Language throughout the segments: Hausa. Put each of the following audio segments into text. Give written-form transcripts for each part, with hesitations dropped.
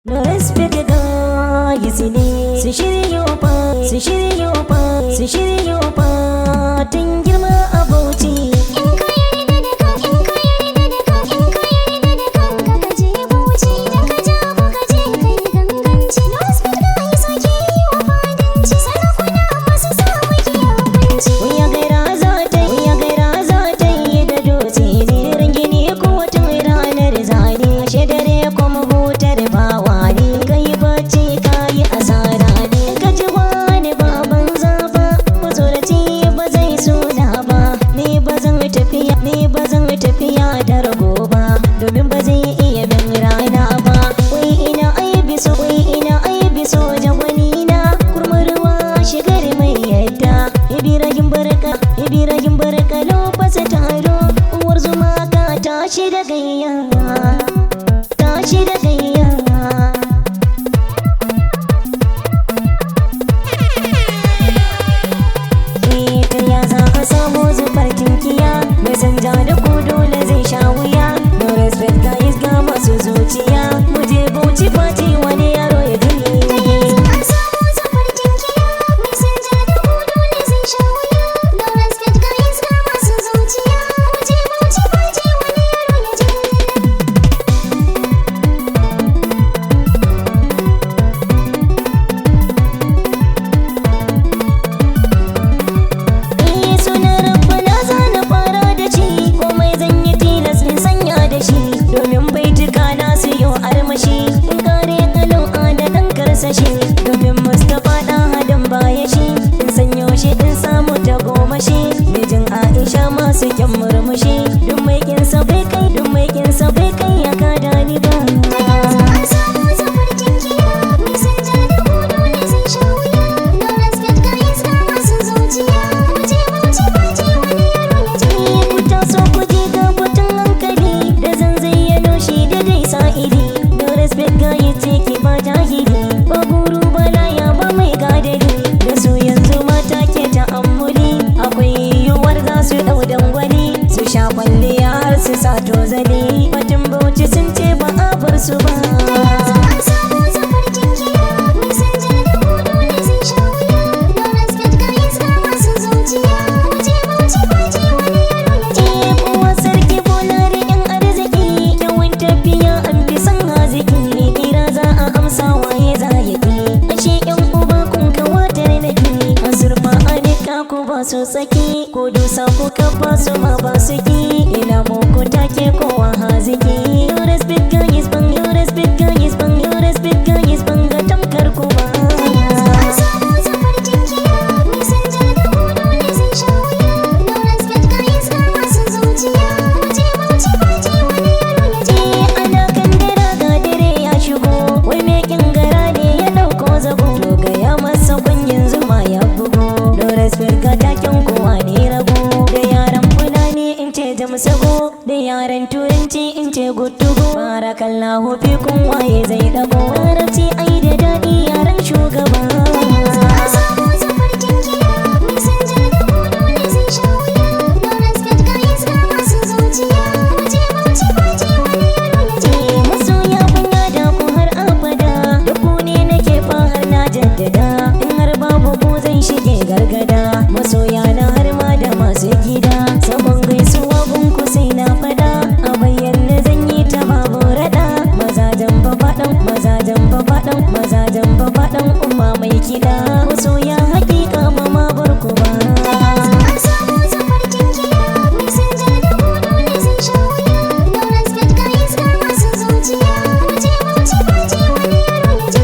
No respect guys ne su shiryo fa tun girma a Bauchi. In ka yarda da kanka ka je Bauchi, idan ka ja ka je kai ganganci. No respect guys ake yi wa fadanci, sarakuna masu sa muke yawanci. Wuya gaira za ta yi da dutse ne rangini ko wata ranar zane. Ashe dare kuma hutar bawa ne, kai bacci kayi asara ne. Ka ji wani baban zafa mazoraci ba zai suna ba. Ni ba zan tafiya da rago ba, domin ba zai iya bin rana ba. Wai ina aibi so jawani na kurmurwa shigar mai yadda. Ibrahim barka lofasa taro, uwar zuma ka tashi da gayya. Ya za a samu zubar kinkiya, mai sanja da ku dole zai sha wuya. No respect guys ga masu zuciya, mu je Bauchi fati wani yaro ya tuni. An samu zafar jinkiya, mai sanja da ku dole zai sha wuya. No respect guys ga masu zuciya, mu je Bauchi fati wani yaro ya je. Sunan rabbana za na fara da shi, komai zan yi tilas in sanya da shi. Domin baituka na siyo armashi, in kare kalon da ɗan karsashi. Domin Mustapha ɗan hadin baya shi, in sanyo shi in samu ta goma shi. Mijin Aisha masu kyan murmushi, duk mai kinsa bai kai ya kada ni ba. An samu zafar jinkiya, mai sanja da ku dole zai sha wuya. No respect guys ga masu zuciya, mu je Bauchi fati wani yaro ya je. Ku taso ku je ga batun hankali, da zan zayyano shi da dai sa'ili. No respect ga ya ce ki ba jahili, ba guru bala ya ba mai gadari. Da su yanzu mata ke ta'ammuli, akwai yiwuwar za su ɗau dangwali. Su sha kwalliya har su sa tozali, batun Bauchi sun ce ba a bar su ba. An samu zafar jinkiya, mai sanja da ku dole zai sha wuya. No respect guys ga masu zuciya, mu je Bauchi fati wani yaro ya je. Uwa sarki bolare yan arziki, kyawun tafiya an fi son haziki. Kira za a amsa waye za ya ki, ashe yan uba kun kawatar naki. Azurfa a nika ku ba su tsaki, ko dusa ku kafa su ma ba su ki. Ina muku take kowa haziki. No respect guys ban ga tamkar ku ba. An samu zafar jinkiya, mai sanja da ku dole zai sha wuya. No respect guys ga masu zuciya, mu je Bauchi fati wani yaro ya je. Ana kan dara ga dare ya shigo, wai me gara ne ya dauko zago. To gaya masa kunyin zuma ya bugo, no respect ga taken kowa ne rago. Da yaran fulani in ce jamsago, da yaran turanci in ce guttugo. Barakallahu fikun waye zai dago, larabci ai da daɗi yaran shugaba. An samu zafar jinkiya, mai sanja da ku dole zai sha wuya. No respect guys ga masu zuciya, mu je Bauchi fati wani yaro ya je. Masoya kunya da ku har abada, da ku ne nake fahar na jaddada. In har babu ku zan shige gargada, masoya na har ma da masu gida. Sabon gaisuwa gunku sai na fada, a bayyana zan yi ta babu rada. Mazajen babaɗan umma mai kiɗa, masoya hakika ba ma bar ku ba. An samu zafar jinkiya, mai sanja da ku dole zai sha wuya. No respect guys ga masu zuciya, mu je Bauchi fati wani yaro ya je.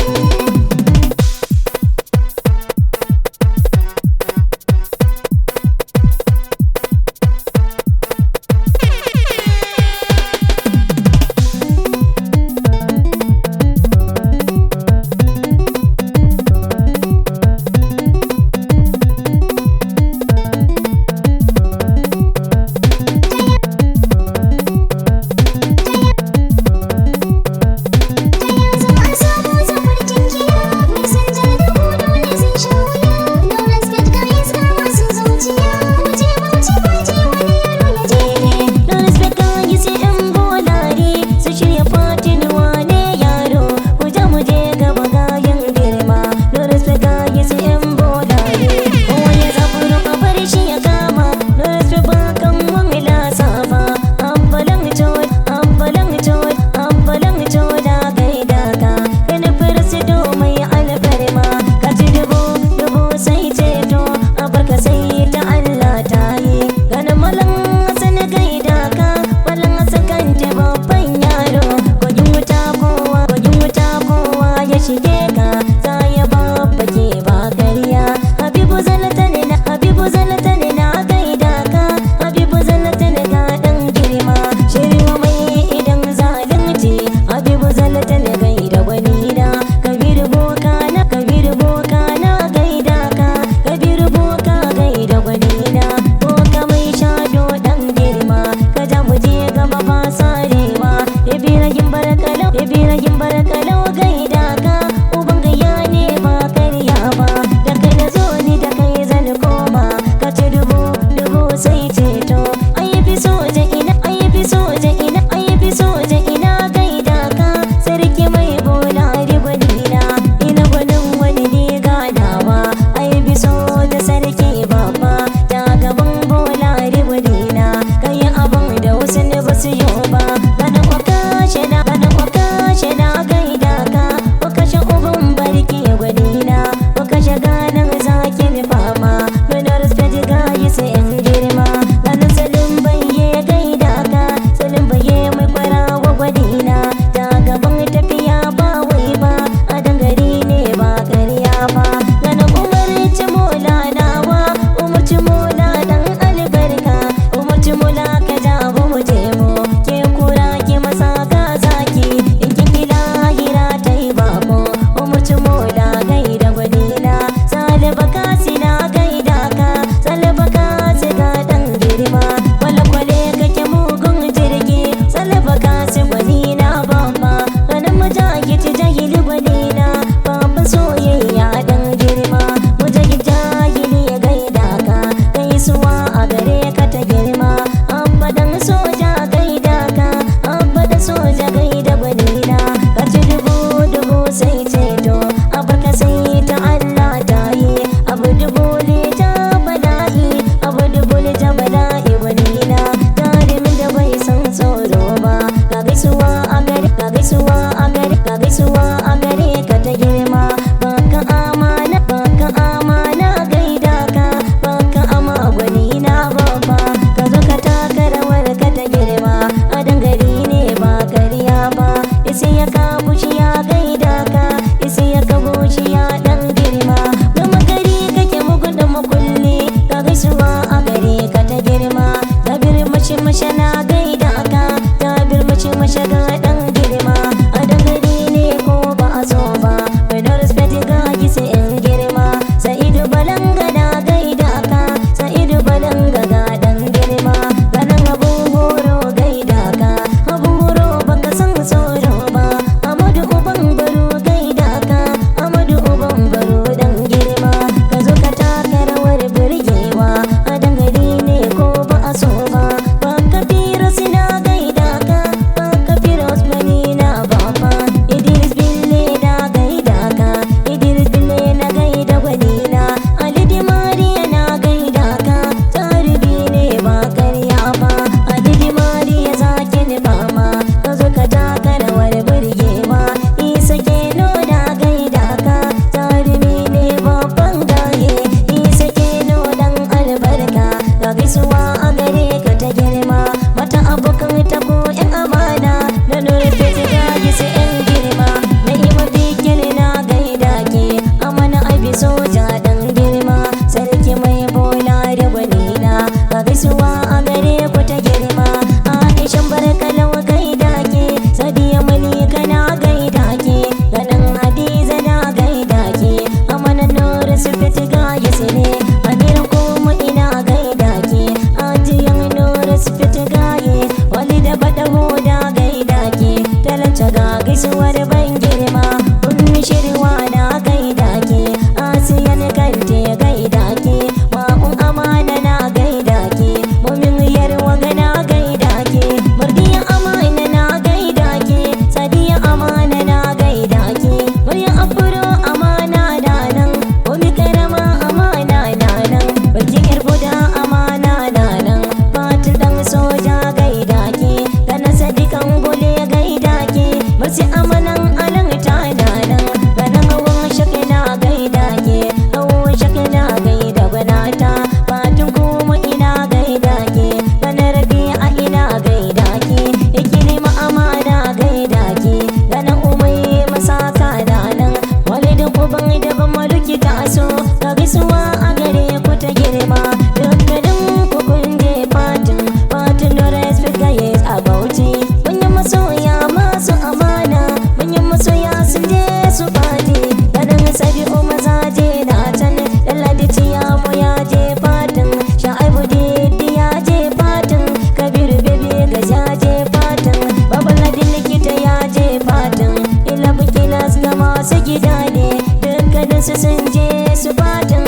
uban da ban maluki taso ga gaisuwa a gare ku ta girma dukkanin ku kun je fatin da respect guys a Bauchi mun yi masoya masu amana mun yi masoya sun je su fati ganin sabi'u mazaje na can lalladi ciyamu ya je fatin sha'aibu didi ya je fatin kabiru bebe gaja je fatin babaladin likita ya je fatin ila bukilas da masu gida ne dukkaninsu sun je su fatin